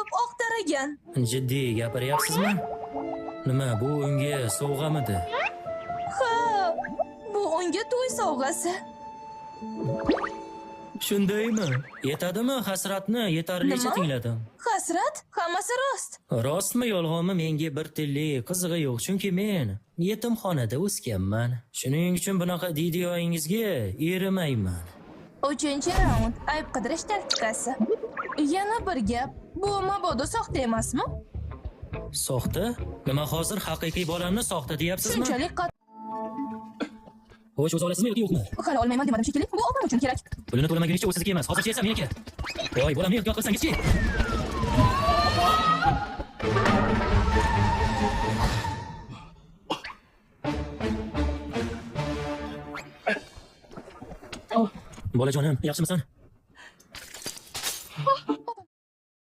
ko'p oqtaragan. Jiddiy gapiryapsizmi? Nima, bu unga sovg'amidi? Ha, bu unga to'y sovg'asi. Shundaymi? Yetadimi hasratni yetarlicha Nima? tingladim. Hasrat, hammasi rost. Rostmi yolg'onmi menga bir tillik qizig'i yo'q, chunki men yetimxonada o'sganman. Shuning uchun bunaqa videoingizga erimayman. 3-raund ayb qidirish taktikasi. Yana bir gap, bu mabodo soxta emasmi? Soxta? Nima hozir haqiqiy bolamni soxta deyapsizmi? Shunchalik Xo'sh, o'zi olasizmi yoki yo'qmi? hali olmayman demadim shekilli. Bu opam uchun kerak. Pulini to'lamagunicha u sizniki emas, hozircha esa meniki. Voy, bolamni ehtiyot qilsangizchi. Bolajonim, yaxshimisan?